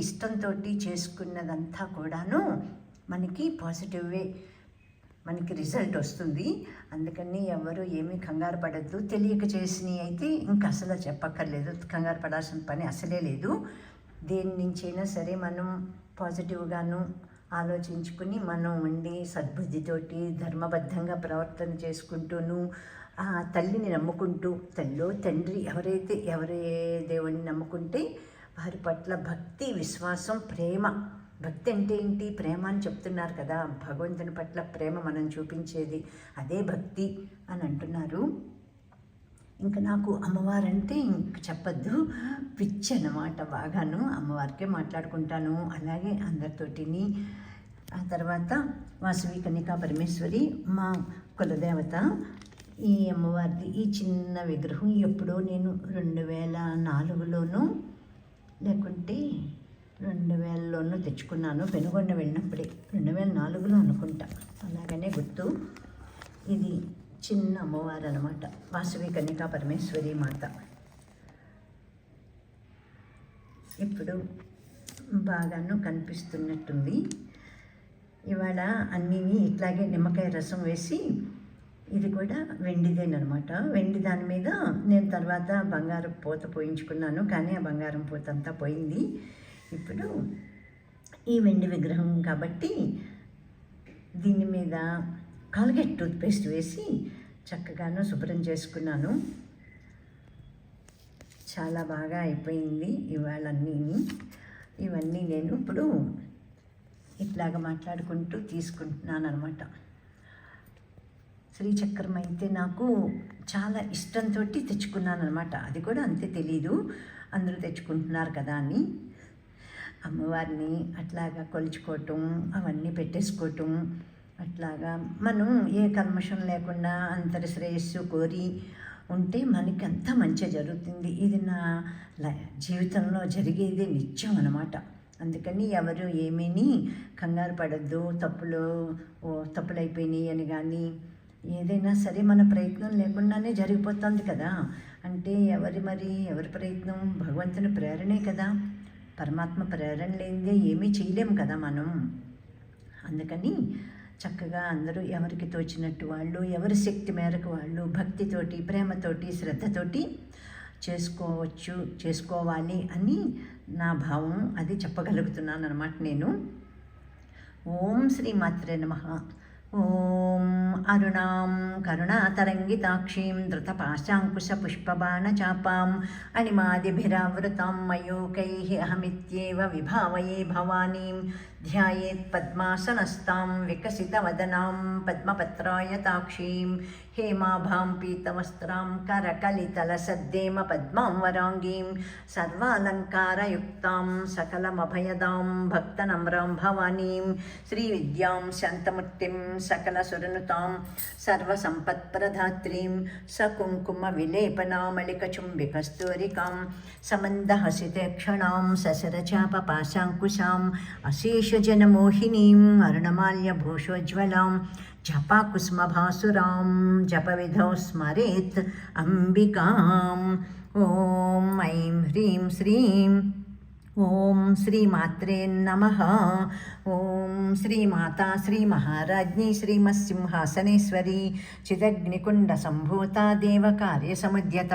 ఇష్టంతో చేసుకున్నదంతా కూడాను మనకి పాజిటివే, మనకి రిజల్ట్ వస్తుంది. అందుకని ఎవరు ఏమీ కంగారు పడద్దు. తెలియక చేసినవి అయితే ఇంకా అసలు చెప్పక్కర్లేదు, కంగారు పడాల్సిన పని అసలే లేదు. దేని నుంచైనా సరే మనం పాజిటివ్గాను ఆలోచించుకుని మనం ఉండి సద్బుద్ధితోటి ధర్మబద్ధంగా ప్రవర్తన చేసుకుంటూను ఆ తల్లిని నమ్ముకుంటూ, తల్లో తండ్రి ఎవరే దేవుడిని నమ్ముకుంటే వారి పట్ల భక్తి, విశ్వాసం, ప్రేమ. భక్తి అంటే ఏంటి? ప్రేమ అని చెప్తున్నారు కదా. భగవంతుని పట్ల ప్రేమ మనం చూపించేది అదే భక్తి అని అంటున్నారు. ఇంకా నాకు అమ్మవారంటే ఇంక చెప్పద్దు, పిచ్చి అన్నమాట. బాగాను అమ్మవారికే మాట్లాడుకుంటాను, అలాగే అందరితోటిని. ఆ తర్వాత వాసవి కన్యకా పరమేశ్వరి మా కులదేవత. ఈ అమ్మవారిది ఈ చిన్న విగ్రహం ఎప్పుడో నేను 2004లోనూ లేకుంటే 2000లోనూ తెచ్చుకున్నాను. పెనుగొండ వెళ్ళినప్పుడే 2004లో అనుకుంటా, అలాగనే గుర్తు. ఇది చిన్న అమ్మవారు అనమాట, వాసవి కన్యకా పరమేశ్వరి మాత. ఇప్పుడు బాగాను కనిపిస్తున్నట్టుంది. ఇవాళ అన్నీని ఇట్లాగే నిమ్మకాయ రసం వేసి, ఇది కూడా వెండిదేనమాట. వెండి దాని మీద నేను తర్వాత బంగారం పూత పోయించుకున్నాను, కానీ ఆ బంగారం పూత అంతా పోయింది. ఇప్పుడు ఈ వెండి విగ్రహం కాబట్టి దీని మీద కాల్గేట్ టూత్పేస్ట్ వేసి చక్కగాను శుభ్రం చేసుకున్నాను. చాలా బాగా అయిపోయింది ఇవాళ అన్నీని. ఇవన్నీ నేను ఇప్పుడు ఇట్లాగా మాట్లాడుకుంటూ తీసుకుంటున్నాను అనమాట. శ్రీచక్రం అయితే నాకు చాలా ఇష్టంతో తెచ్చుకున్నాను అనమాట. అది కూడా అంతే, తెలీదు అందరూ తెచ్చుకుంటున్నారు కదా అని. అమ్మవారిని అట్లాగా కొలుచుకోవటం, అవన్నీ పెట్టేసుకోవటం, అట్లాగా మనం ఏ కల్మషం లేకుండా అంతరి శ్రేయస్సు కోరి ఉంటే మనకి అంతా మంచిగా జరుగుతుంది. ఇది నా జీవితంలో జరిగేదే నిత్యం అన్నమాట. అందుకని ఎవరు ఏమీని కంగారు పడద్దు. తప్పులైపోయినాయి అని కానీ, ఏదైనా సరే మన ప్రయత్నం లేకుండానే జరిగిపోతుంది కదా. అంటే ఎవరి ప్రయత్నం? భగవంతుని ప్రేరణే కదా. పరమాత్మ ప్రేరణ లేనిదే ఏమీ చేయలేము కదా మనం. అందుకని చక్కగా అందరూ ఎవరికి తోచినట్టు వాళ్ళు, ఎవరి శక్తి మేరకు వాళ్ళు భక్తితోటి, ప్రేమతోటి, శ్రద్ధతోటి చేసుకోవాలి అని నా భావం. అది చెప్పగలుగుతున్నాను అన్నమాట నేను. ఓం శ్రీమాత్రే నమః. ఓం అరుణాం కరుణాతరంగితాక్షీం ధృతపాశాంకుశపుష్పబాణచాపాం అణిమాదిభిరావృతాం మయూకైః అహమిత్యేవ విభావయే భవానీం ధ్యాయేత్ పద్మాసనస్తాం వికసితవదనాం పద్మపత్రాయతాక్షీం హేమాభాం పీతవస్త్రాం కరకలితలసద్దేమ పద్మాం వరాంగీం సర్వాలంకారయుక్తాం సకలమభయదాం భక్తనమ్రాం భవానీం శ్రీవిద్యాం శాంతమూర్తిం సకలసురనుతాం సర్వసంపత్ప్రదాత్రీం సకుంకుమవిలేపనామళికచుంబికస్తూరికాం సమందహసితేక్షణాం ససరచాపపాశాంకుశాం అశేషజనమోహినీం అరుణమాల్యభూషోజ్వలాం జపాకుసుమభాసురాం జపవిధౌ స్మరేత్ అంబికాం. ఓం ఐం హ్రీం శ్రీం. ఓం శ్రీమాత్రే నమః. ఓం శ్రీమాతా శ్రీమహారాజ్ఞి శ్రీమత్సింహాసనేశ్వరి చిదగ్నికుండ సంభూత దేవకార్యసముద్యత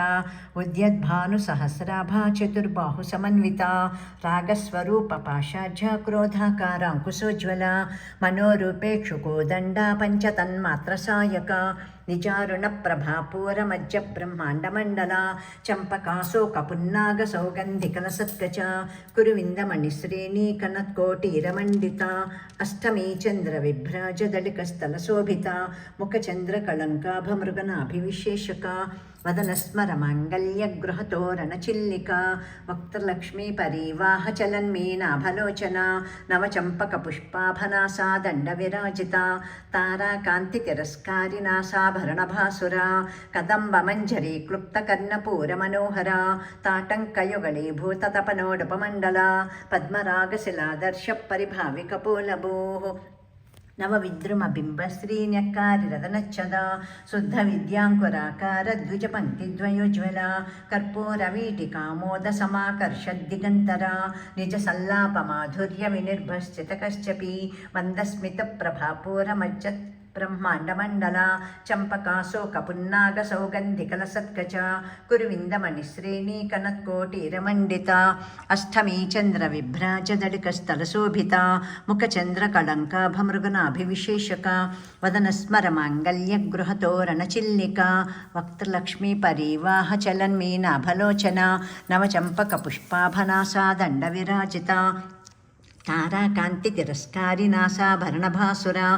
ఉద్యద్భానుసహస్రాభా చతుర్బాహు సమన్విత రాగస్వరూప పాశాఢ్య క్రోధాకారాంకుశోజ్వల మనోరూపేక్షుకోదండ పంచతన్మాత్రసాయక నిజారుణ ప్రభాపూరమజ్జ బ్రహ్మాండమండల చంపకాశోకపున్నాగ సౌగంధికలసత్కచ కురువిందమణిశ్రేణీ కనత్కోటీరమండిత అష్టమీ చంద్ర విభ్రాజదళికస్థలశోభిత ముఖచంద్రకళంకాభమృగనాభివిశేషక వదనస్మర మాంగళ్యగృహతోరణచిల్లిక వక్త్రలక్ష్మీ పరీవాహ చలన్మీనాభలోచన నవచంపకపుష్పాభనాసా దండవిరాజిత తారాకాంతి తిరస్కారినాసాభరణభాసుర కదంబమంజరీ క్లుప్తకర్ణపూరమనోహర తాటంకయుగళీభూతతపనోడుపమండల పద్మరాగశిలాదర్శ పరిభావికపోలభూః नवविद्रुमबिम्बश्रीन्यक्कारिरदनच्छदा शुद्धविद्याङ्कुराकारद्विजपङ्क्तिद्वयोज्ज्वला कर्पूरवीटिकामोदसमाकर्षद्दिगन्तरा निजसल्लापमाधुर्यविनिर्भश्चितकश्चपि मन्दस्मितप्रभापूरमज्जत् ब्रह्माण्डमण्डला चम्पकाशोकपुन्नागसौगन्धिकलसत्कच कुरुविन्दमणिश्रेणीकनत्कोटिरमण्डिता अष्टमी चन्द्रविभ्राजदडिकस्थलशोभिता मुखचन्द्रकलङ्काभमृगनाभिविशेषका वदनस्मरमाङ्गल्यगृहतोरणचिल्लिका वक्त्रलक्ष्मीपरीवाहचलन्मीनाभलोचना नवचम्पकपुष्पाभनासा दण्डविराजिता ताराकान्तितिरस्कारिनासाभरणभासुरा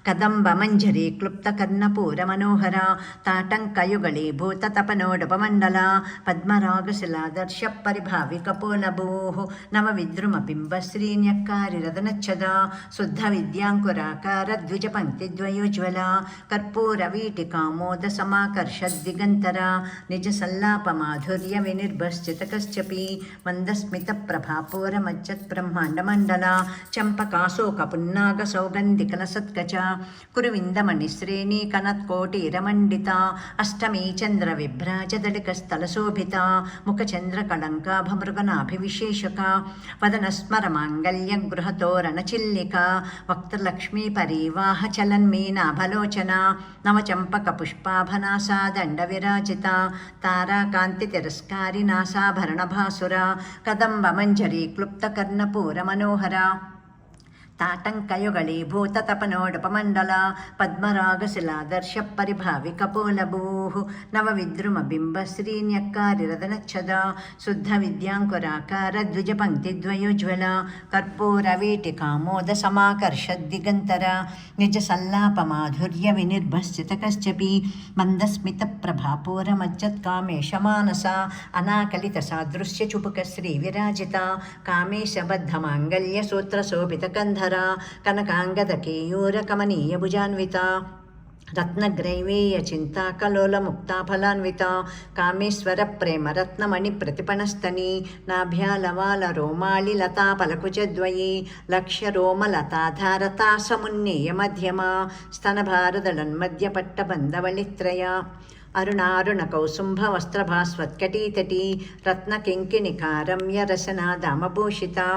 कदम्बमञ्जरी क्लुप्तकर्णपूरमनोहरा ताटङ्कयुगलीभूततपनोडपमण्डला पद्मरागशिलादर्शपरिभाविकपोलभूः नवविद्रुमबिम्बश्रीन्यक्कारिरदनच्छदा शुद्धविद्याङ्कुराकारद्विजपङ्क्तिद्वयोज्ज्वला कर्पूरवीटिकामोदसमाकर्षद्दिगन्तरा निजसल्लापमाधुर्यविनिर्भश्चितकश्चपि मन्दस्मितप्रभापूरमज्जत्ब्रह्माण्डमण्डला चम्पकाशोकपुन्नागसौगन्धिकलसत्कच कुरुविन्दमणिश्रेणीकनत्कोटिरमण्डिता अष्टमी चन्द्रविभ्राजदलिकस्थलशोभिता मुखचन्द्रकलङ्काभमृगनाभिविशेषका वदनस्मरमाङ्गल्यगृहतोरणचिल्लिका वक्त्रलक्ष्मीपरीवाहचलन्मीनाभलोचना नवचम्पकपुष्पाभनासा दण्डविराजिता ताराकान्तितिरस्कारिनासाभरणभासुरा कदम्बमञ्जरी क्लुप्तकर्णपूरमनोहरा ताटङ्कयुगलीभूततपनोडपमण्डला पद्मरागशिलादर्शपरिभाविकपोलभूः नवविद्रुमबिम्बश्रीन्यक्कारिरदनच्छदा शुद्धविद्याङ्कुराकारद्विजपङ्क्तिद्वयोज्ज्वला कर्पूरवीटिकामोदसमाकर्षद्दिगन्तरा निजसल्लापमाधुर्यविनिर्भश्चितकश्चपि मन्दस्मितप्रभापूरमज्जत्कामेशमानसा अनाकलितसादृश्यचुपुकश्रीविराजिता कामेशबद्धमाङ्गल्यसूत्रशोभितकन्धरा कनकाङ्गदकेयूरकमनीयभुजान्विता रत्नग्रैवेयचिन्ताकलोलमुक्ताफलान्विता कामेश्वरप्रेमरत्नमणिप्रतिपणस्तनी नाभ्यालवालरोमालिलतापलकुचद्वयी लक्ष्यरोमलताधारता समुन्नीयमध्यमा स्तनभारदलन्मध्यपट्टबन्धवलित्रया अरुणारुणकौसुम्भवस्त्रभास्वत्कटीतटी रत्नकिङ्किणिकारम्यरसनादामभूषिता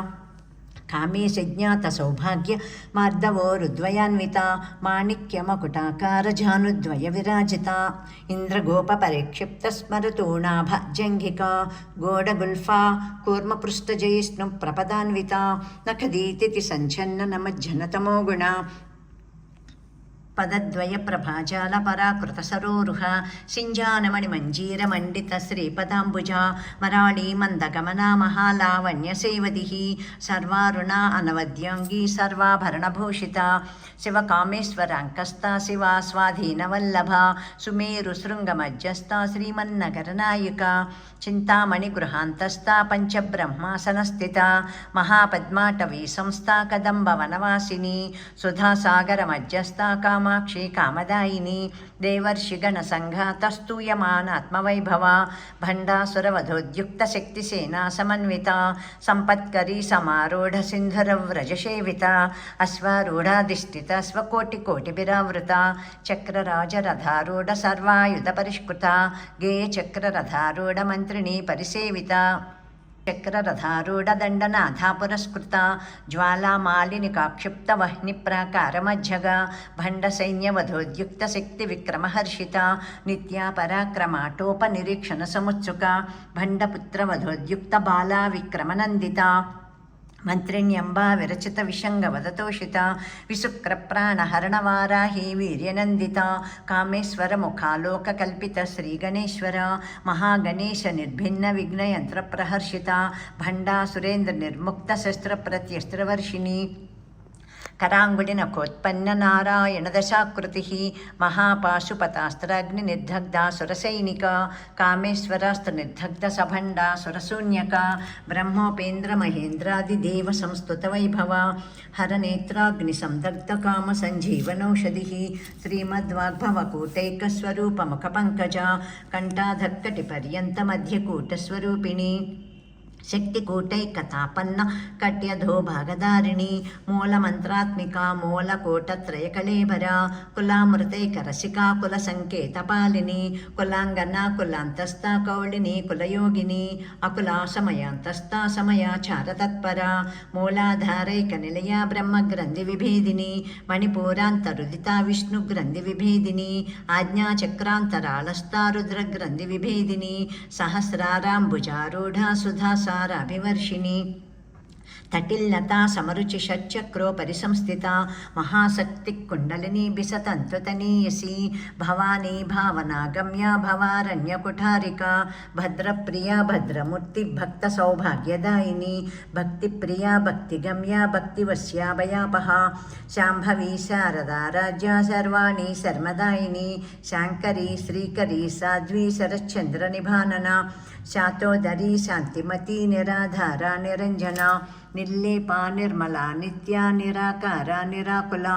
कामेशज्ञातसौभाग्य मार्दवोरुद्वयान्विता माणिक्यमकुटाकारजानुद्वयविराजिता इन्द्रगोपपरिक्षिप्तस्मरतूणाभजङ्घिका गोडगुल्फा कूर्मपृष्ठजयिष्णुप्रपदान्विता नखदीतिथि सञ्छन्ननमज्जनतमो गुणा पदद्वयप्रभाजालपराकृतसरोरुह सिञ्जानमणिमञ्जीरमण्डितश्रीपदाम्बुजा मराळीमन्दगमना महालावण्यसेवदिः सर्वारुणा अनवद्याङ्गी सर्वाभरणभूषिता शिवकामेश्वराङ्कस्ता शिवा स्वाधीनवल्लभा सुमेरुशृङ्गमज्जस्ता श्रीमन्नगरनायिका चिन्तामणिगृहान्तस्था पञ्चब्रह्मासनस्थिता महापद्माटवी संस्था कदम्बवनवासिनी सुधासागरमज्जस्था कामाक्षी कामदायिनी देवर्षिगणसङ्घातस्तूयमानात्मवैभवा भण्डासुरवधोद्युक्तशक्तिसेना समन्विता सम्पत्करी समारूढसिन्धुरव्रजसेविता अश्वारूढाधिष्ठिता स्वकोटिकोटिभिरावृता चक्रराजरथारूढ सर्वायुधपरिष्कृता गेयचक्ररथारूढमन्त्रिणी परिसेविता चक्ररथारूढदण्डनाथा पुरस्कृता ज्वालामालिनिकाक्षिप्तवह्निप्राकारमज्जगा भण्डसैन्यवधोद्युक्तशक्तिविक्रमहर्षिता नित्या पराक्रमाटोपनिरीक्षणसमुत्सुका भण्डपुत्रवधोद्युक्तबाला विक्रमनन्दिता मन्त्रिण्यम्बा विरचितविशङ्गवदतोषिता विशुक्रप्राणहरणवाराही वीर्यनन्दिता कामेश्वरमुखालोककल्पितश्रीगणेश्वर महागणेशनिर्भिन्नविघ्नयन्त्रप्रहर्षिता भण्डासुरेन्द्रनिर्मुक्तशस्त्रप्रत्यस्त्रवर्षिणी कराङ्गुलिनखोत्पन्ननारायणदशाकृतिः महापाशुपतास्त्राग्निनिर्दग्धा सुरसैनिका कामेश्वरास्त्रनिर्दग्धसभण्डा सुरशून्यका ब्रह्मोपेन्द्रमहेन्द्रादिदेवसंस्तुतवैभवा हरनेत्राग्निसंदग्धकामसञ्जीवनौषधिः श्रीमद्वाग्भवकूटैकस्वरूपमुखपङ्कजा कण्ठाधक्कटिपर्यन्तमध्यकूटस्वरूपिणी శక్తికూటైకతాపన్న కట్యధో భాగధారిణి మూలమంత్రాత్మికా మూలకోటత్రయకళేబర కులామృతైకరసికా కుల సంకేతపాలిని కులాంగనా కులాంతస్థ కౌళిని కులయోగిని అకులా సమయాంతస్థ సమయాచారతత్పర మూలాధారైక నిలయ బ్రహ్మగ్రంథి విభేదిని మణిపూరాంతరుదిత విష్ణుగ్రంథి విభేదిని ఆజ్ఞాచక్రాంతరాళస్థ రుద్రగ్రంథి విభేదిని సహస్రారాంబుజారూఢ సుధాసారాభివర్షిణి తటిల్లతా సమరుచి షట్చక్రో పరిసంస్థిత మహాశక్తి కుండలిని బిసతంత్వతనీయసి భవానీ భావనాగమ్య భవారణ్యకుఠారిక భద్రప్రియ భద్రమూర్తి భక్త సౌభాగ్యదాయిని భక్తిప్రియ భక్తిగమ్య భక్తివశ్యాభయాపహ శాంభవి శారదా రాజ్య సర్వాణి శర్మదాయిని శాంకరి శ్రీకరి సాధ్వి శరశ్చంద్ర నిభానన శాతోదరి శాంతిమతి నిరాధార నిరంజన నిర్లేపా నిర్మలా నిత్యా నిరాకార నిరాకుల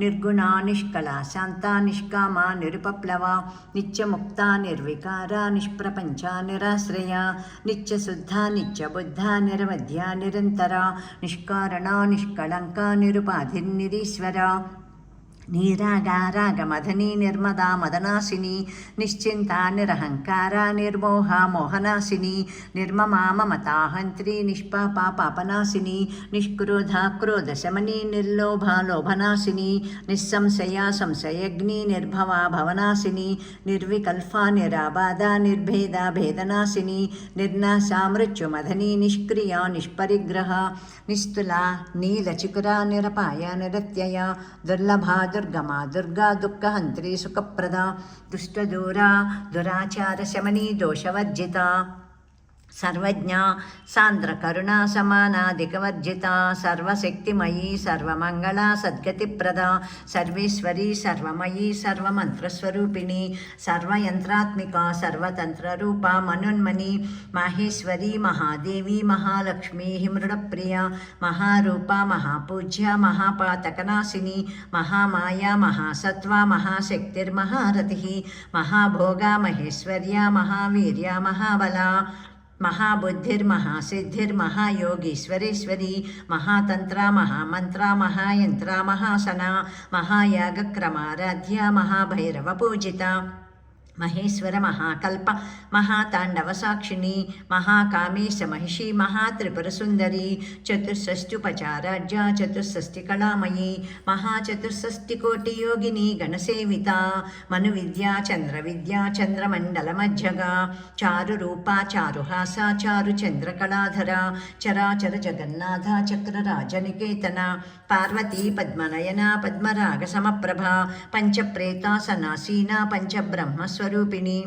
నిర్గుణ నిష్కళ శాంత నిష్కామ నిరుపప్లవ నిత్యముక్త నిర్వికార నిష్ప్రపంచ నిరాశ్రయ నిత్యశుద్ధ నిత్యబుద్ధ నిరవధ్య నిరంతర నిష్కారణ నిష్కళంక నిరుపాధిర్నిరీశ్వర నీరాగారాగమధని నిర్మదా మదనాశిని నిశ్చింత నిరహంకార నిర్మోహ మోహనాశిని నిర్మమా మమతాహంత్రి నిష్పాప పాపనాశిని నిష్క్రోధ క్రోధశమని నిర్లోభ లోభనాశిని నిస్సంశయ సంశయగ్ని నిర్భవ భవనాశిని నిర్వికల్ప నిరాబాధ నిర్భేద భేదనాశిని నిర్నాశ మృత్యుమధని నిష్క్రియ నిష్పరిగ్రహ నిస్తుల నీలచికుర నిరపాయ నిరత్యయ దుర్లభా దుర్గమా దుర్గా దుఃఖహంత్రి సుఖప్రదా దుష్టదూరా దురాచారశమనీ దోషవర్జిత సర్వజ్ఞ సాంద్రకరుణా సమానాధికవర్జిత సర్వశక్తిమయీ సర్వమంగళ సద్గతిప్రద సర్వేశ్వరీ సర్వమయీ సర్వమంత్రస్వరూపిణి సర్వయంత్రాత్మిక సర్వతంత్రరూప మనోన్మణి మహేశ్వరీ మహాదేవి మహాలక్ష్మీ మృడప్రియ మహారూప మహాపూజ్య మహాపాతకనాశిని మహామాయ మహాసత్వ మహాశక్తిర్మహారథి మహాభోగ మహేశ్వర్య మహావీర్య మహాబల महाबुद्धिर्महासिद्धिर्महायोगीश्वरेश्वरी महातंत्र महामंत्र महायंत्र महासना महायागक्रमाराध्या महाभैरवपूजिता महेश्वर महाकल्प महातांडव साक्षिणी महाकामेश महिषी महात्रिपुरसुंदरी चतुष्षष्ट्युपचाराज्य चतुष्षष्टिकलामयी महाचतुष्षष्टिकोटियोगिनी गणसेविता मनुविद्या चंद्रविद्या चंद्रमंडलमज्जगा चारुरूपा चारुहासा चारुचंद्रकलाधरा चराचर जगन्नाथ चक्रराजनिकेतना पार्वती पद्मनयना पद्मरागसमप्रभा पंचप्रेतासनासीना पंचब्रह्मस्वरूपिणी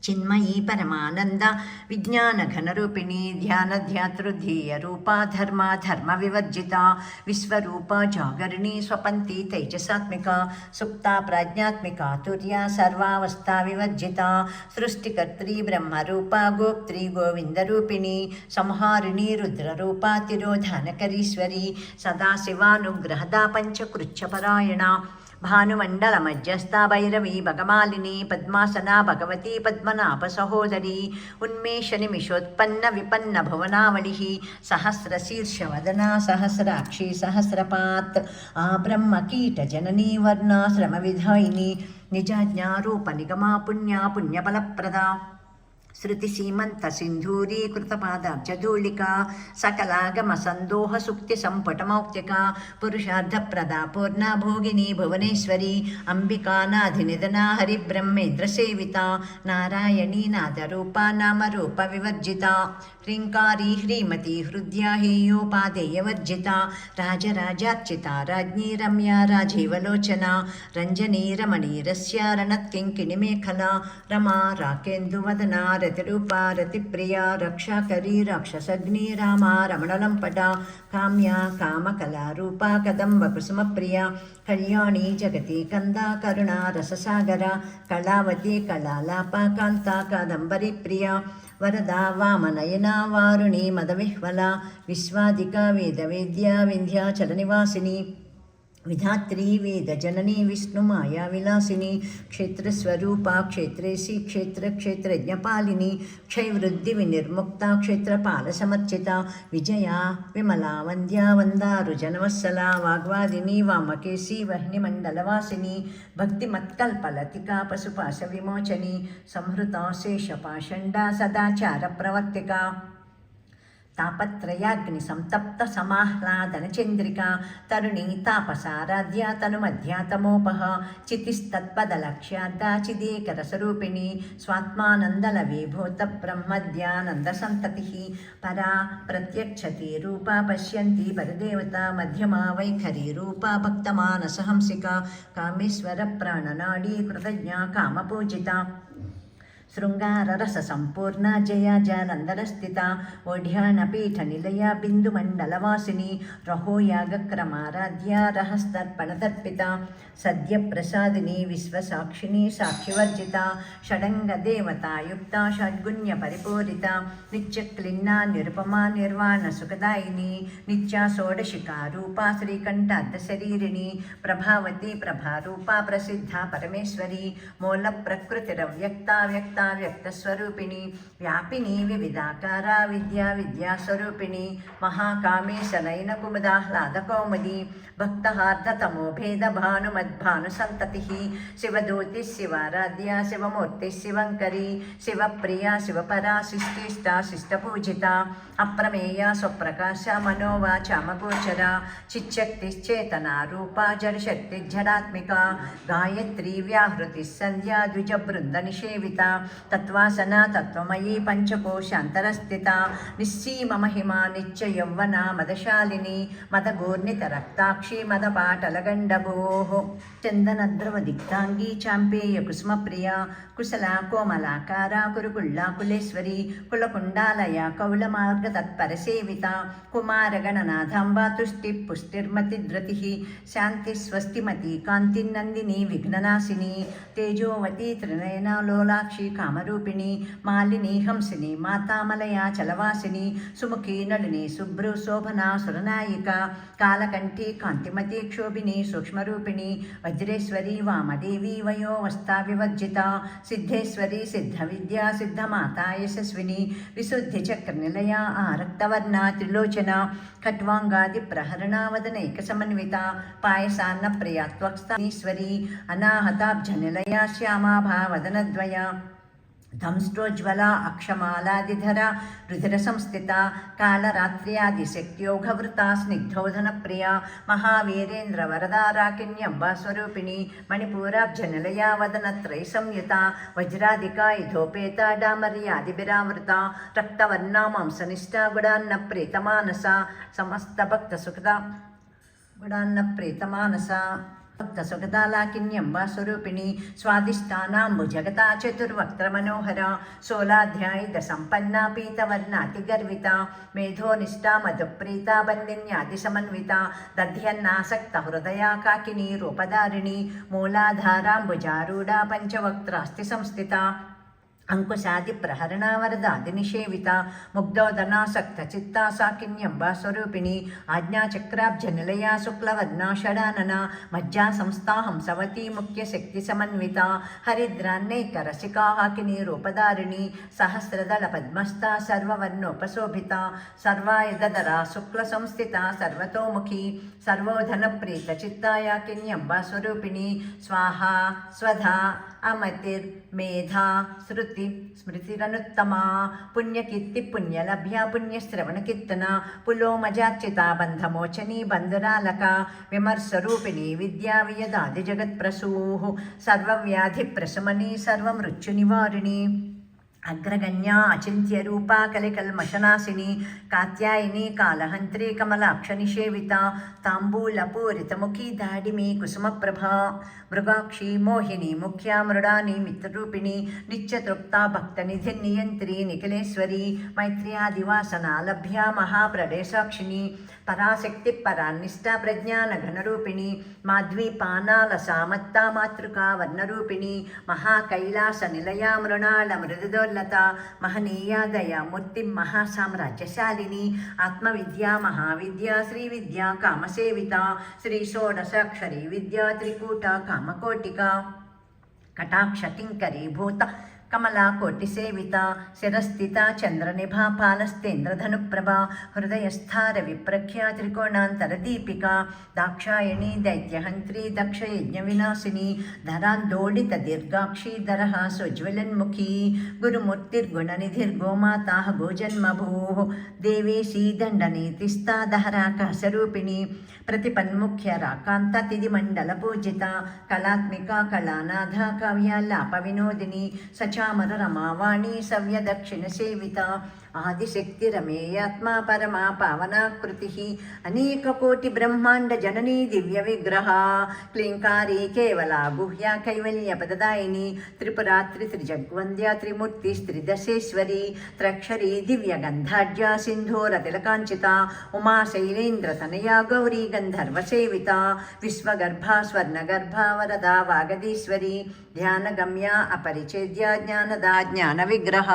चिन्मयी परमानंद विज्ञान घनरूपिणी ध्यान ध्यातृधीय रूपा धर्मा धर्म विवर्जिता विश्वरूपा जागरिणी स्वपंती तेजसात्मिका सुप्ता प्रज्ञात्मिका तुर्या सर्वावस्था विवर्जिता सृष्टिकर्त्री ब्रह्मरूपा गोप्त्री गोविंदरूपिणी संहारिणी रुद्ररूपा तिरोधानकरीश्वरी सदाशिवानुग्रहदा पंचकृच्छपरायणा भानुमंडल मध्यस्था भैरवी भगमालिनी पद्मासना भगवती पद्मनाभ सहोदरी उन्मेष निमिषोत्पन्न विपन्न भुवनावली सहस्रशीर्षवदना सहस्राक्षी सहस्रपात् ब्रह्म कीट जननी वर्णाश्रम विधायिनी निजाज्ञारूप निगमा पुण्या पुण्यफलप्रदा श्रुतिसीमंत सिंधूरी कृतपादाब्जधूलिका सकलागम संदोह सुक्ति संपटमौक्तिका पुरुषार्धप्रदा पूर्णा भोगिनी भुवनेश्वरी अंबिकानाधिनिधना हरिब्रह्मेन्द्र सेविता नारायणी नादरूपा नामरूप विवर्जिता ह्रींकारी ह्रीमती हृद्या हेयोपादेयवर्जिता राजराजार्चिता राज्ञी रम्या राजीवलोचना रंजनी रमणीरस्य रणत्किङ्किणिमेखला रमा राकेन्दुवदना रतिरूपा रतिप्रिया रक्षाकरी राक्षसग्नि रामा रमणलम्पटा काम्या कामकलारूपा कदम्बकुसुमप्रिया कल्याणी जगती कंदा करुणा रससागरा कलावती कलालापा कांता कादम्बरी प्रिया वरदा वामनयना वारुणी मदविह्वला विश्वादिका वेदवेद्या विन्ध्याचलनिवासिनी विधात्री वेदजननी विष्णुमाया विलासिनी क्षेत्रस्वरूपा क्षेत्रेशी क्षेत्रज्ञपालिनी क्षयवृद्धिविनिर्मुक्ता क्षेत्रपालसमर्चिता विजया विमला वन्द्या वन्दारुजनवत्सला वाग्वादिनी वामकेशी वह्निमण्डलवासिनी भक्तिमत्कल्पलतिका पशुपाशविमोचनी संहृता शेषपाषण्डा सदाचारप्रवर्तिका तापत्रयाग्नि संतप्त समाह्लादन चंद्रिका तरुणी तापसाराध्या तनुमध्यातमोपह चितिस्तत्पदलक्ष्यार्धा चिदेकरसरूपिणी स्वात्मानन्दलवीभूत ब्रह्मद्यानन्दसन्ततिः परा प्रत्यक्षति रूपा पश्यन्ति परदेवता मध्यमा वैखरी रूपा भक्तमानसहंसिका कामेश्वरप्राणनाडी कृतज्ञा कामपूजिता शृङ्गाररससम्पूर्णा जया जालन्धरस्थिता ओढ्यानपीठनिलया बिन्दुमण्डलवासिनी रहोयागक्रमाराध्या रहस्तर्पणतर्पिता सद्यप्रसादिनी विश्वसाक्षिणी साक्षिवर्जिता षडङ्गदेवतायुक्ता षड्गुण्यपरिपूरिता नित्यक्लिन्ना निरुपमा निर्वाणसुखदायिनी नित्या षोडशिकारूपा श्रीकण्ठार्धशरीरिणी प्रभावती प्रभारूपा प्रसिद्धा परमेश्वरी मूलप्रकृतिरव्यक्ता व्यक्ता व्यक्तस्वरूपिणी व्यापिनी विविधाकारा विद्यास्वरूपिणी महाकामेशनयनकुमुदाह्लादकौमुदी भक्तहार्दतमो भेदभानुमद्भानुसन्ततिः शिवदूतिः शिवाराध्या शिवमूर्तिः शिवङ्करी शिवप्रिया शिवपरा शिष्टिष्टा शिष्टपूजिता अप्रमेया स्वप्रकाशा मनोवाचामगोचरा चिच्छक्तिश्चेतना रूपा जडशक्तिज्जडात्मिका गायत्री व्याहृतिः सन्ध्या द्विजबृन्दनिषेविता तत्त्वासना तत्त्वमयी पञ्चकोशान्तरस्थिता निस्सीममहिमा नित्ययौवना मदशालिनी मदगूर्णितरक्ताक्षी मदपाटलगण्डभोः चन्दनद्रवदिग्धाङ्गी चाम्पेयकुसुमप्रिया कुशला कोमलाकारा कुरुकुल्लाकुलेश्वरी कुलकुण्डालया कौलमार्गतत्परसेविता कुमारगणनाथाम्बा तुष्टिः पुष्टिर्मतिद्रतिः शान्तिस्वस्तिमती कान्तिर्नन्दिनी विघ्ननाशिनी तेजोवती त्रिनयना लोलाक्षी कामरूपिणी मालिनी हंसिनी मातामलया चलवासिनी सुमुखी नलिनी शुभ्रू शोभना सुरनायिका कालकण्ठी कान्तिमती क्षोभिनी सूक्ष्मरूपिणी वज्रेश्वरी वामदेवी वयोवस्था विवर्जिता सिद्धेश्वरी सिद्धविद्या सिद्धमाता यशस्विनी विशुद्धिचक्रनिलया आरक्तवर्णा त्रिलोचना खट्वाङ्गादिप्रहरणा वदनैकसमन्विता पायसान्नप्रिया त्वक्स्थानीश्वरी अनाहताब्जनिलया श्यामा भावदनद्वया ధంష్టోజ్వల అక్షమాలాదిధర రుధిర సంస్థిత కాళరాత్ర్యాదిశక్త్యోఘవృత స్నిగ్ధోధన ప్రియ మహావీరేంద్ర వరదారాకిణ్యంబా స్వరూపిణి మణిపూరాబ్జనిలయా వదనత్రై సంయుత వజ్రాధికా ఇధోపేత డామర్యాదిభిరావృత రక్తవర్ణా మాంసనిష్టా గుడాన్న ప్రీతమానస సమస్త భక్త సుఖద గుడాన్న ప్రీతమానస भक्तसुखदालाकिन्यम्बा स्वरूपिणी स्वादिष्टानाम्बुजगता चतुर्वक्त्रमनोहरा सोलाध्यायितसम्पन्ना पीतवर्णातिगर्विता मेधोनिष्ठा मधुप्रीता बन्दिन्यादिसमन्विता दध्यन्नासक्तहृदया काकिनी रूपधारिणी मूलाधाराम्बुजारूढा पञ्चवक्त्रास्ति संस्थिता अंकुशादि प्रहरणा वरदादि निषेविता मुग्धोदनासक्त चित्ता साकिन्यंबा स्वरूपिणी आज्ञाचक्राब्जनिलया शुक्लवर्णा षडानना मज्जा संस्था हंसवती मुख्य शक्ति समन्विता हरिद्रान्नैकरसिका हाकिनी रूपधारिणी सहस्रदल पद्मस्था सर्ववर्णोपशोभिता सर्वायुधरा शुक्ल संस्थिता सर्वतोमुखी सर्वोधन प्रीत चित्ता याकिन्यंबा स्वरूपिणी स्वाहा स्वधा अमतिर्मेधा श्रुति स्मृतिरनुत्तमा पुण्यकीर्ति पुण्यलभ्या पुण्यश्रवणकीर्तना पुलोमजार्चिता बन्धमोचनी बन्धुरालका विमर्शरूपिणी विद्या वियदादिजगत्प्रसूः सर्वव्याधिप्रशमनी सर्वमृत्युनिवारिणी अग्रगण्या अचिन्त्यरूपा कलिकल्मषनाशिनी कात्यायिनी कालहन्त्री कमलाक्षनिषेविता ताम्बूलपूरितमुखी दाडिमी कुसुमप्रभा मृगाक्षी मोहिनी मुख्या मृडानी मित्ररूपिणी नित्यतृप्ता भक्तनिधिर्नियन्त्री निखिलेश्वरी मैत्र्यादिवासना लभ्या महाप्रदेशाक्षिणी पराशक्ति परान्निष्ठा प्रज्ञानघनरूपिणी माध्वीपानालसामत्ता मातृका वर्णरूपिणी महाकैलासनिलया मृणाल मृदुदोर् మహోల్లత మహనీయా దయామూర్తి మహాసామ్రాజ్యశాలిని ఆత్మవిద్యా మహావిద్యా శ్రీ విద్యా కామసేవిత శ్రీ షోడశాక్షరీ విద్యా త్రికూట కామకోటిక కటాక్ష కింకరీభూత కమలాకోటిసేవిత శిరస్థిత చంద్రనిభా పాలస్తేంద్రధనుప్రభా హృదయస్థార విప్రఖ్యా త్రికోణాంతరదీపిక దాక్షాయణీ దైత్యహంత్రీ దక్షయజ్ఞ వినాశిని ధరాందోళిత దీర్ఘాక్షీ దరః స్వజ్వలన్ముఖీ గురుమూర్తిర్గుణనిధిర్గోమాతా గోజన్మభూ దేవేశీ దండనీతిస్తా దహరాకాశరూపిణి ప్రతిపన్ముఖ్య రాకాంత తిదిమండల పూజిత కళాత్మిక కళానాథ కావ్యాలాప వినోదిని సచామర రమావాణి సవ్య దక్షిణ సేవిత ఆదిశక్తి రమేయాత్మా పరమా పావనాకృతి అనేక కోటి బ్రహ్మాండ జననీ దివ్య విగ్రహ క్లీంకారీ కేవలా గుహ్యా కైవల్య పదదాయిని త్రిపురాత్రి త్రిజగ్వంద్య త్రిమూర్తి త్రిదశేశ్వరి త్రక్షరీ దివ్య గంధాఢ్య సింధూర తిలకాంచిత ఉమా శైలేంద్ర తనయా గౌరీ గంధర్వ సేవిత విశ్వగర్భ స్వర్ణగర్భ వరదా వాగదీశ్వరి ధ్యానగమ్య అపరిచేద్య జ్ఞానదా జ్ఞాన విగ్రహ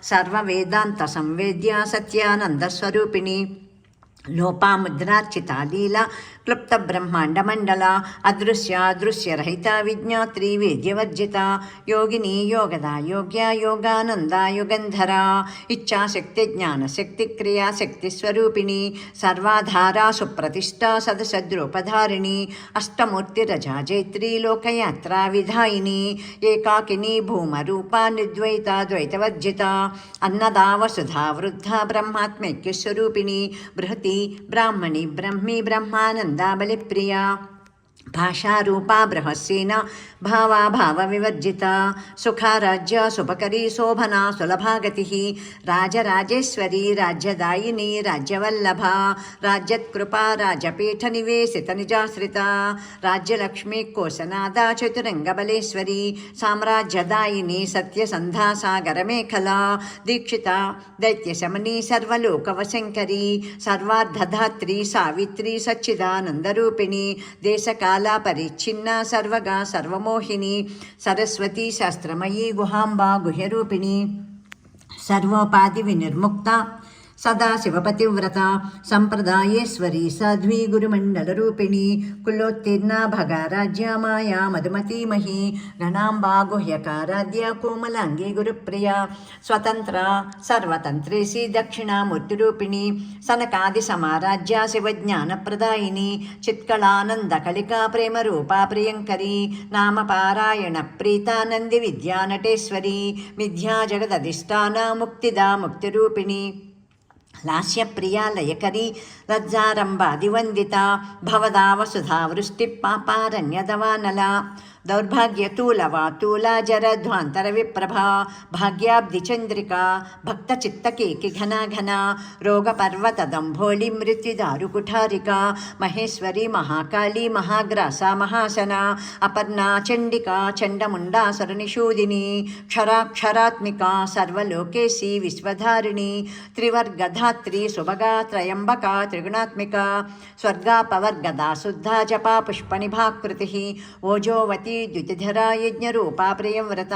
సర్వవేదాంత సంవేద్య సత్యానందస్వరూపిణి లోపాముద్రార్చిత లీలా క్లుప్త బ్రహ్మాండ మండల అదృశ్యరహిత విజ్ఞాత్రి వేద్యవర్జిత యోగిని యోగదా యోగ్య యోగానంద యుగంధర ఇచ్ఛాశక్తి జ్ఞానశక్తి క్రియాశక్తి స్వరూపిణి సర్వాధారా సుప్రతిష్ఠా సదసద్రూపధారిణి అష్టమూర్తిరజా జైత్రీ లోకయాత్రా విధాయిని ఏకాకిని భూమరూపా నిర్ద్వైత ద్వైతవర్జిత అన్నదా వసుధా వృద్ధ బ్రహ్మాత్మైక్యస్వరూపిణి బృహతి బ్రాహ్మణి బ్రహ్మి బ్రహ్మానందాబలిప్రియా భాషారూపా బృహస్సేన భావాభావ వివర్జిత సుఖారాజ్య శుభకరీ శోభనా సులభాగతి రాజరాజేశ్వరీ రాజ్యదాయిని రాజ్యవల్లభ రాజ్యత్కృపా రాజపీఠ నివేశిత నిజాశ్రిత రాజ్యలక్ష్మీ కోశనాద చతురంగబలేశ్వరీ సామ్రాజ్యదాయిని సత్యసంధా సాగరమేఖలా దీక్షిత దైత్యశమనీ సర్వలోకవశంకరీ సర్వార్ధధాత్రి సావిత్రి సచ్చిదానందరూపిణి దేశకాల పరిచ్ఛిన్న సర్వగా సర్వమోహిని సరస్వతి శాస్త్రమయీ గుహాంబా గుహ్యరూపిణి సర్వోపాధి వినిర్ముక్త సదాశివపతివ్రత సంప్రదాయేశ్వరీ సాధ్వీ గురుమండలరూపిణి కులోత్తీర్ణ భగారాజ్య మాయా మధుమతీమహి గణాంబా గుహ్యకారాధ్య కోమలాంగి గురుప్రియ స్వతంత్ర సర్వతంత్రేసి దక్షిణామూర్తిరూపిణి సనకాది సమారాజ్య శివజ్ఞానప్రదాయిని చిత్కళానందకళికా ప్రేమరూపా ప్రియంకరీ నామపారాయణ ప్రీతానంది విద్యానటేశ్వరీ విద్యా జగదధిష్టాన ముక్తిదా ముక్తిరూపిణి లాస్యప్రియా లయకరీ లజ్జారంభాదివందిత భవదా వసుధా వృష్టి పాపారణ్యదవానలా దౌర్భాగ్యతూలవాతూలా జరధ్వాంతర విప్రభా భాగ్యాబ్ధిచంద్రికా భక్తచిత్తకేకి ఘనాఘనా రోగపర్వతదంభోళి మృత్యుదారుకుఠారికా మహేశ్వరీ మహాకాళీ మహాగ్రాసా మహాసనా అపర్ణా చండికా చండముండాసురనిషూదిని క్షరాక్షరాత్మికా సర్వలోకేశీ విశ్వధారిణి త్రివర్గధాత్రి సుభగా త్రయంబకా త్రిగుణాత్మికా స్వర్గాపవర్గదా శుద్ధా జపా పుష్పనిభాకృతి ఓజోవతి ద్యుతిధరా యజ్ఞరూపా ప్రియవ్రత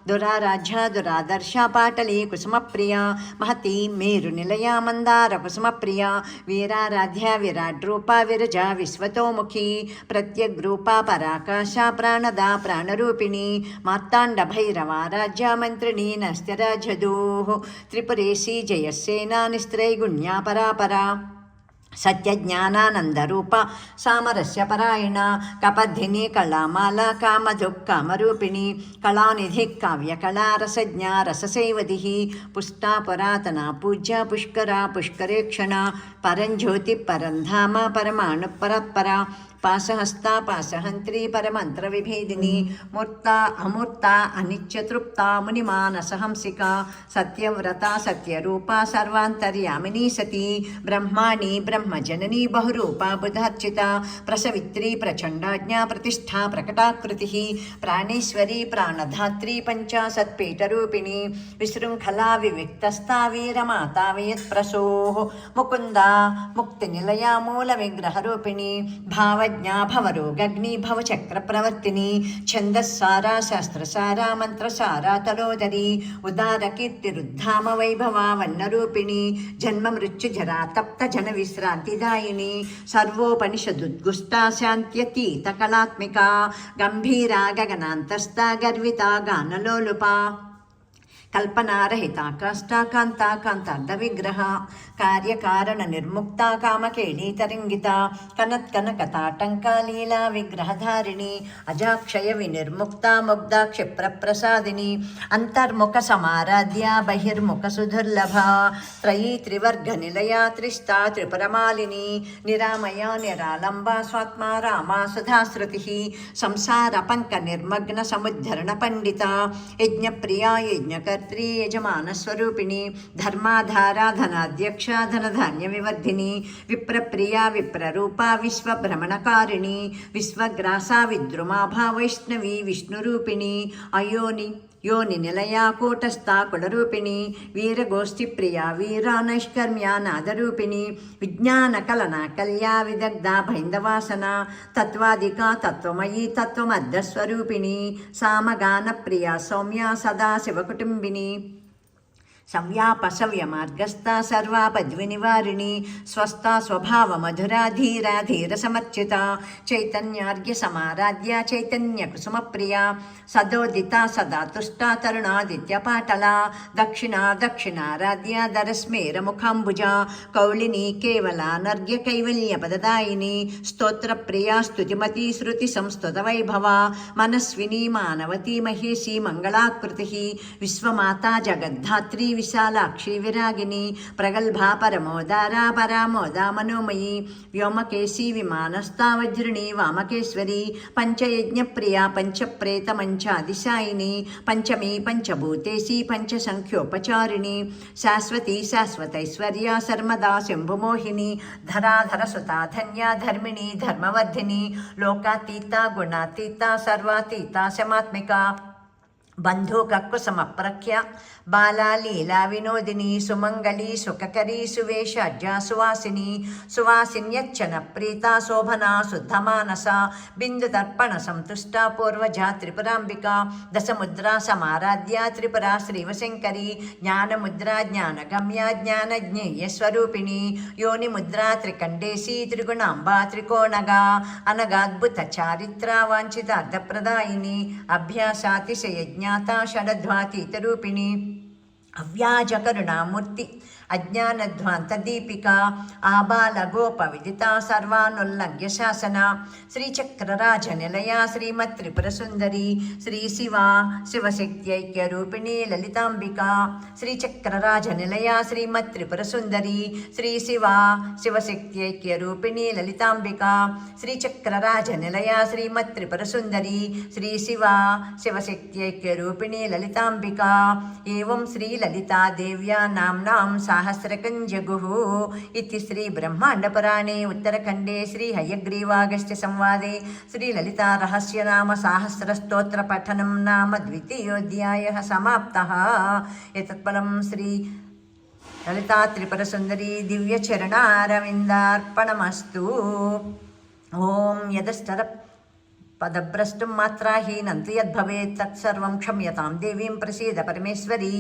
దురారాధ్య దురాదర్శ పాటలీ కుసుమప్రియ మహతి మేరు నిలయా మందార కుసుమప్రియ వీరారాధ్య విరాట్ రూపా విరజా విశ్వతోముఖి ప్రత్యగ్రూపా పరాకాశ ప్రాణదా ప్రాణరూపిణి మార్తాండ భైరవారాజ్య మంత్రిణీ నస్త్యరాజదూ త్రిపురేశీ జయసేనా నిస్త్రైగుణ్యా పరాపరా సత్యజ్ఞానానందరూప సామరస్యపరాయణ కపద్ధిని కళామాల కామధుఃకామరూపిణి కళానిధి కావ్యకళా రసజ్ఞా రససేవది పుష్టా పురాతన పూజ్య పుష్కరా పుష్కరేక్షణ పరంజ్యోతి పరంధామ పరమాణు పరపరా పాశహస్తా పాశహంత్రీ పరమంత్ర విభేదిని మూర్త అమూర్త అనిత్యతృప్త మునిమానసహంసిక సత్యవ్రత సత్యరూప సర్వాంతర్యామినీ సతీ బ్రహ్మాణి బ్రహ్మ బ్రహ్మజననీ బహురూపా బుధార్చిత ప్రసవిత్రీ ప్రచండాజ్ఞా ప్రతిష్ఠా ప్రకటాకృతి ప్రాణేశ్వరీ ప్రాణధాత్రీ పంచాశత్పీఠరూపిణి విశృంఖలా వివిక్తస్థా వీరమాతా వియత్ప్రసోః ముకుందా ముక్తినిలయా మూల విగ్రహరూపిణి భావజ్ఞా భవరోగగ్ని భవచక్రప్రవర్తిని ఛందస్సారా శాస్త్రసారా మంత్రసారా తలోదరి ఉదారకీర్తిరుద్ధామ వైభవా వన్నరూపిణి జన్మ మృత్యుజరా తప్త జన విశ్రాంతిదాయిని సర్వోపనిషదుద్గుష్టా శాంత్యతీత కళాత్మికా గంభీరా గగనాంతస్థా గర్వితా గానలోలుపా కల్పనారహితా కాష్టాకాంతా కాంతార్థ విగ్రహ కార్యకారణ నిర్ముక్త కామకేళీ తరంగిత కనత్కనకతాటంకా లీలా విగ్రహధారిణి అజాక్షయ వినిర్ముక్త ముగ్ధ క్షిప్రప్రసాదిని అంతర్ముఖ సమారాధ్య బహిర్ముఖ సుదుర్లభ త్రయీ త్రివర్గ నిలయా త్రిష్టా త్రిపురమాలిని నిరామయ నిరాలంబా స్వాత్మా రామా సుధాశ్రుతి సంసార పంక నిర్మగ్న సముద్ధరణ పండిత యజ్ఞప్రియా యజ్ఞకర్త యజమానస్వరూపిణి ధర్మాధారా ధనాధ్యక్ష ధనధాన్య వివర్ధిని విప్రప్రియా విప్రరూపా విశ్వభ్రమణకారిణి విశ్వగ్రాసా విద్రుమాభా వైష్ణవి విష్ణురూపిణి అయోని योनि निलया कूटस्था कुलरूपिणी वीरगोष्ठी प्रिया वीरा नैष्कर्म्या नादरूपिणी विज्ञानकलना कल्या विदग्धा भैन्दवासना तत्त्वादिका तत्त्वमयी तत्त्वमर्धस्वरूपिणी सामगानप्रिया सौम्या सदा शिवकुटुम्बिनी संव्यापसव्य मार्गस्थ सर्वापद्विनिवारिणी स्वस्था स्वभाव मधुरा धीरा धीर समर्चिता चैतन्यार्घ्य समाराध्या चैतन्य कुसुम प्रिया सदोदिता सदा तुष्टा तरुणादित्य पाटला दक्षिणा दक्षिणाराध्या दरस्मेर मुखाम्बुजा कौलिनी केवला नर्घ्य कैवल्य पददायिनी स्तोत्र प्रिया स्तुतिमती श्रुति संस्तुत वैभवा मनस्विनी मानवती महेशी मंगलाकृति विश्वमाता जगद्धात्री विशालाक्षी विरागिनी प्रगल्भा परमोदारा परामोदा मनोमयी व्योमकेशी विमानस्था वज्रिणी वामकेश्वरी पंचयज्ञप्रिया पंचप्रेत मंचादिशायिनी पंचमी पंचभूतेशी पंचसंख्योपचारिणी शाश्वती शाश्वतैश्वर्या सर्वदा शंभुमोहिनी धराधर सुता धन्या धर्मिणी धर्मवर्धिनी लोकातीता गुणातीता सर्वातीता शमात्मिका बंधुककुसमप्रख्या बाला लीला विनोदिनी सुमंगली सुखकरी सुवेशज्या सुवासिनी सुवासिन्यच्चन प्रीता शोभना शुद्धमानसा बिंदुतर्पण संतुष्टा पूर्वजा त्रिपुरांबिका दशमुद्रा समाराध्या त्रिपुरा श्रीवशंकरी ज्ञानमुद्रा ज्ञानगम्या ज्ञानज्ञेय स्वरूपिणी योनिमुद्रा त्रिकंडेशी त्रिगुणांबा त्रिकोणगा अनगाद्भुत चारित्रा वांछितार्थप्रदायिनी अभ्यासातिशय ज्ञाता षडध्वातीतरूपिणी अव्याजकरुणामूर्ति अज्ञानध्वान्तदीपिका आबालगोपविदिता सर्वानुल्लङ्घ्य शासना श्रीचक्रराजनिलया श्रीमत्त्रिपुरसुन्दरी श्रीशिवा शिवशक्त्यैक्यरूपिणी ललिताम्बिका श्रीचक्रराजनिलया श्रीमत्त्रिपुरसुन्दरी श्रीशिवा शिवशक्त्यैक्यरूपिणी ललिताम्बिका श्रीचक्रराजनिलया श्रीमत्त्रिपुरसुन्दरी श्रीशिवा शिवशक्त्यैक्यरूपिणी ललिताम्बिका एवं श्रीललिता देव्या नाम्नां सहस्रकञ्जगुः इति श्री ब्रह्माण्डपुराणे उत्तरखण्डे श्री हयग्रीवागस्त्य संवादे श्री ललिता रहस्य नाम सहस्रस्तोत्र पठनं नाम द्वितीयोऽध्यायः समाप्तः। एतत्फलं श्री ललिता त्रिपुरसुन्दरी दिव्यचरणारविन्दार्पणमस्तु। ॐ यदष्टर पदभ्रष्टं मात्राहीनं तु यद्भवेत् तत्सर्वं क्षम्यतां देवीं प्रसीद परमेश्वरी।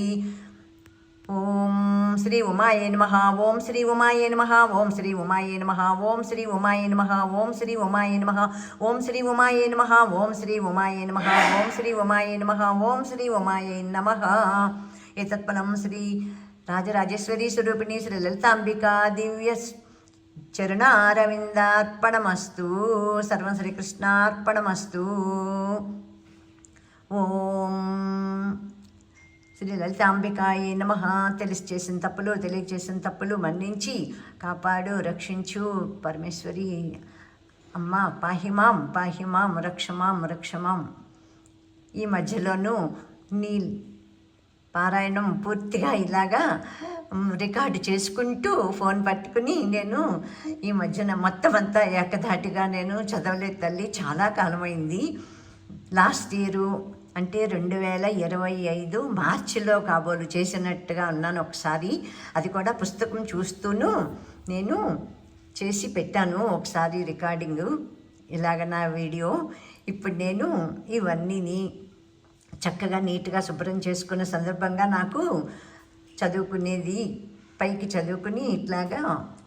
ओम श्री उमाये नमः। ओम श्री उमाये नमः। ओम श्री उमाये नमः। ओम श्री उमाये नमः। ओम श्री उमाये नमः। ओम श्री उमाये नमः। ओम श्री उमाये नमः। ओम श्री उमाये नमः। ओम श्री उमाये नमः। एतत्फलं श्री राजराजेश्वरी स्वरूपिणी श्री ललितांबिका दिव्य चरणारविन्दार्पणमस्तु। सर्वं श्रीकृष्णार्पणमस्तु। ओम శ్రీ లలితాంబికాయే నమః. తెలిసి చేసిన తప్పులు తెలియచేసిన తప్పులు మన్నించి కాపాడు రక్షించు పరమేశ్వరి అమ్మ. పాహిమాం పాహిమాం రక్షమాం రక్షమాం. ఈ మధ్యలోనూ నీ పారాయణం పూర్తిగా ఇలాగా రికార్డు చేసుకుంటూ ఫోన్ పట్టుకుని నేను ఈ మధ్యన మొత్తం అంతా ఏకధాటిగా నేను చదవలేదు తల్లి. చాలా కాలమైంది. లాస్ట్ ఇయరు అంటే 2025 మార్చిలో కాబోలు చేసినట్టుగా ఉన్నాను ఒకసారి. అది కూడా పుస్తకం చూస్తూను నేను చేసి పెట్టాను ఒకసారి రికార్డింగు, ఇలాగ నా వీడియో. ఇప్పుడు నేను ఇవన్నీ చక్కగా నీట్గా శుభ్రం చేసుకున్న సందర్భంగా నాకు చదువుకునేది పైకి చదువుకుని ఇట్లాగా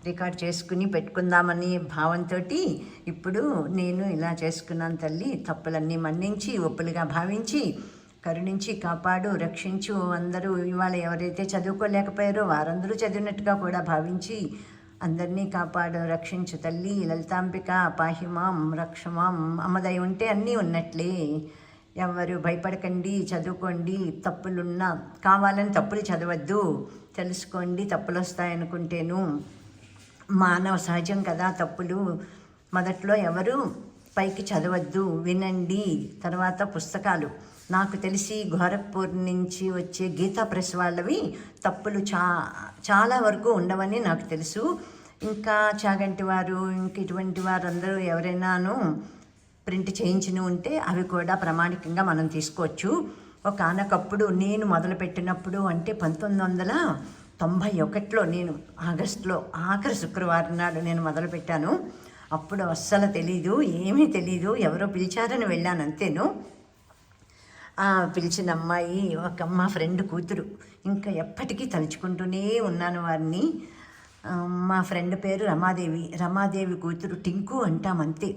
రికార్డ్ చేసుకుని పెట్టుకుందామని భావంతో ఇప్పుడు నేను ఇలా చేసుకున్నాను తల్లి. తప్పులన్నీ మన్నించి ఒప్పులుగా భావించి కరుణించి కాపాడు రక్షించు. అందరూ ఇవాళ ఎవరైతే చదువుకోలేకపోయారో వారందరూ చదివినట్టుగా కూడా భావించి అందరినీ కాపాడు రక్షించు తల్లి. లలితాంబిక పాహిమాం రక్షమాం. అమ్మదయ ఉంటే అన్నీ ఉన్నట్లే. ఎవరు భయపడకండి, చదువుకోండి. తప్పులున్నా కావాలని తప్పులు చదవద్దు, తెలుసుకోండి. తప్పులు వస్తాయనుకుంటేను మానవ సహజం కదా తప్పులు. మొదట్లో ఎవరు పైకి చదవద్దు, వినండి. తర్వాత పుస్తకాలు నాకు తెలిసి గోరఖ్పూర్ నుంచి వచ్చే గీతా ప్రెస్ వాళ్ళవి తప్పులు చాలా వరకు ఉండవని నాకు తెలుసు. ఇంకా చాగంటి వారు ఇంక ఇటువంటి వారందరూ ఎవరైనాను ప్రింట్ చేయించిన ఉంటే అవి కూడా ప్రామాణికంగా మనం తీసుకోవచ్చు. ఒకనకప్పుడు నేను మొదలుపెట్టినప్పుడు అంటే 1991లో నేను ఆగస్టులో ఆఖరి శుక్రవారం నాడు నేను మొదలుపెట్టాను. అప్పుడు అస్సలు తెలీదు, ఏమీ తెలీదు. ఎవరో పిలిచారని వెళ్ళాను అంతేను. పిలిచిన అమ్మాయి ఒక మా ఫ్రెండ్ కూతురు. ఇంకా ఎప్పటికీ తలుచుకుంటూనే ఉన్నాను వారిని. మా ఫ్రెండ్ పేరు రమాదేవి కూతురు టింకు అంటామంతే.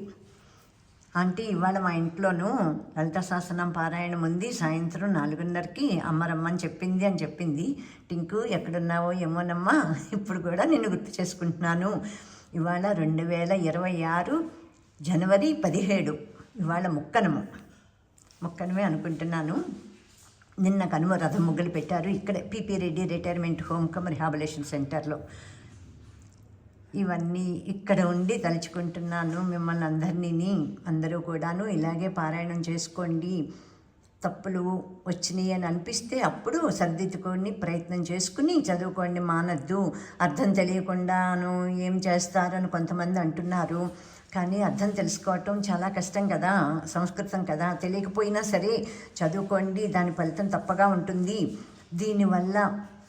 ఆంటీ ఇవాళ మా ఇంట్లోనూ లలిత శాసనం పారాయణం ఉంది, సాయంత్రం 4:30కి అమ్మ రమ్మని చెప్పింది అని చెప్పింది. టింకు ఎక్కడున్నావో ఏమోనమ్మా, ఇప్పుడు కూడా నేను గుర్తు చేసుకుంటున్నాను. ఇవాళ 2026 జనవరి 17. ఇవాళ ముక్కనమే అనుకుంటున్నాను. నిన్న కనుమ రథం ముగ్గులు పెట్టారు ఇక్కడే PP Reddy retirement home come rehabilitation సెంటర్లో. ఇవన్నీ ఇక్కడ ఉండి తలుచుకుంటున్నాను మిమ్మల్ని అందరినీ. అందరూ కూడాను ఇలాగే పారాయణం చేసుకోండి. తప్పులు వచ్చినాయి అని అనిపిస్తే అప్పుడు సర్దిద్దుకొని ప్రయత్నం చేసుకుని చదువుకోండి, మానద్దు. అర్థం తెలియకుండాను ఏం చేస్తారని కొంతమంది అంటున్నారు. కానీ అర్థం తెలుసుకోవటం చాలా కష్టం కదా, సంస్కృతం కదా. తెలియకపోయినా సరే చదువుకోండి, దాని ఫలితం తప్పగా ఉంటుంది. దీనివల్ల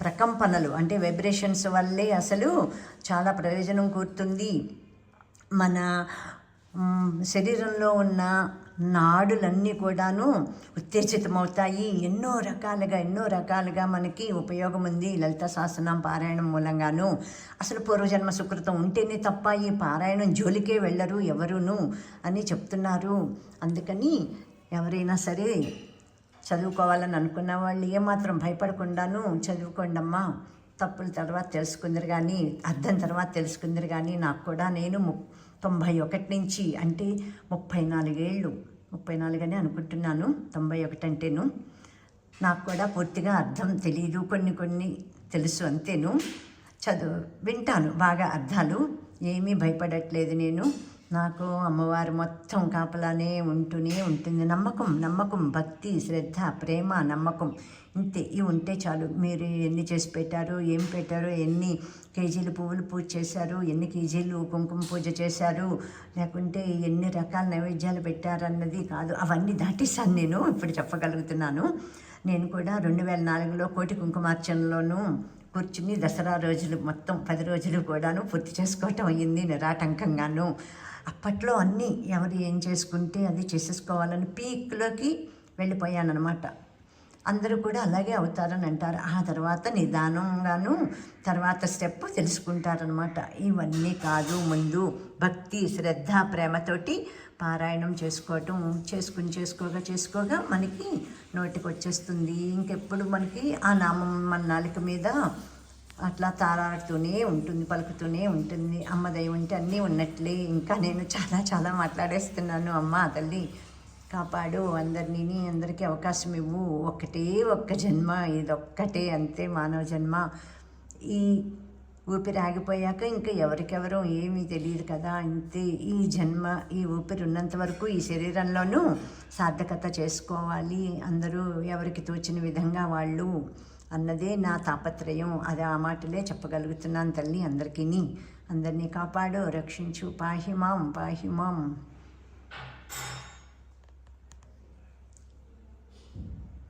ప్రకంపనలు అంటే వైబ్రేషన్స్ వల్లే అసలు చాలా ప్రయోజనం కూరుతుంది. మన శరీరంలో ఉన్న నాడులన్నీ కూడాను ఉత్తేజితమవుతాయి. ఎన్నో రకాలుగా మనకి ఉపయోగం ఉంది లలిత శాసనం పారాయణం మూలంగాను. అసలు పూర్వజన్మ సుకృతం ఉంటేనే తప్ప ఈ పారాయణం జోలికే వెళ్ళరు ఎవరును అని చెప్తున్నారు. అందుకని ఎవరైనా సరే చదువుకోవాలని అనుకున్న వాళ్ళు ఏమాత్రం భయపడకుండాను చదువుకోండమ్మా. తప్పుల తర్వాత తెలుసుకుందరు కానీ, అర్థం తర్వాత తెలుసుకుందరు కానీ. నాకు కూడా నేను 91 నుంచి అంటే 34 అని అనుకుంటున్నాను. 91 అంటేను నాకు కూడా పూర్తిగా అర్థం తెలియదు, కొన్ని తెలుసు అంతేను. వింటాను బాగా అర్థాలు. ఏమీ భయపడట్లేదు నేను. నాకు అమ్మవారు మొత్తం కాపలానే ఉంటూనే ఉంటుంది. నమ్మకం, భక్తి, శ్రద్ధ, ప్రేమ, నమ్మకం ఇంతే. ఇవి ఉంటే చాలు. మీరు ఎన్ని చేసి పెట్టారు, ఏం పెట్టారో, ఎన్ని కేజీలు పువ్వులు పూజ చేశారు, ఎన్ని కేజీలు కుంకుమ పూజ చేశారు, లేకుంటే ఎన్ని రకాల నైవేద్యాలు పెట్టారన్నది కాదు. అవన్నీ దాటేశాను నేను. ఇప్పుడు చెప్పగలుగుతున్నాను. నేను కూడా 2004లో కోటి కుంకుమార్చనలోనూ కూర్చుని దసరా రోజులు మొత్తం 10 రోజులు కూడాను పూర్తి చేసుకోవటం అయ్యింది నిరాటంకంగాను. అప్పట్లో అన్నీ ఎవరు ఏం చేసుకుంటే అది చేసేసుకోవాలని పీక్లోకి వెళ్ళిపోయానమాట. అందరూ కూడా అలాగే అవుతారని అంటారు. ఆ తర్వాత నిదానంగాను తర్వాత స్టెప్ తెలుసుకుంటారనమాట. ఇవన్నీ కాదు, ముందు భక్తి, శ్రద్ధ, ప్రేమతోటి పారాయణం చేసుకోగా మనకి నోటికి వచ్చేస్తుంది. ఇంకెప్పుడు మనకి ఆ నామం మన నాలుక మీద అట్లా తారాడుతూనే ఉంటుంది, పలుకుతూనే ఉంటుంది. అమ్మ దయ ఉంటే అన్నీ ఉన్నట్లే. ఇంకా నేను చాలా మాట్లాడేస్తున్నాను. అమ్మ తల్లి కాపాడు అందరినీ, అందరికీ అవకాశం ఇవ్వు. ఒక్క జన్మ, ఇదొక్కటే అంతే మానవ జన్మ. ఈ ఊపిరి ఆగిపోయాక ఇంకా ఎవరికెవరో ఏమీ తెలియదు కదా. ఇంతే ఈ జన్మ, ఈ ఊపిరి ఉన్నంత వరకు ఈ శరీరంలోనూ సార్థకత చేసుకోవాలి, అందరూ ఎవరికి తోచిన విధంగా వాళ్ళు అన్నదే నా తాపత్రయం. అది ఆ మాటలే చెప్పగలుగుతున్నాను తల్లి అందరికీ. అందరినీ కాపాడు, రక్షించు, పాహిమాం పాహిమాం.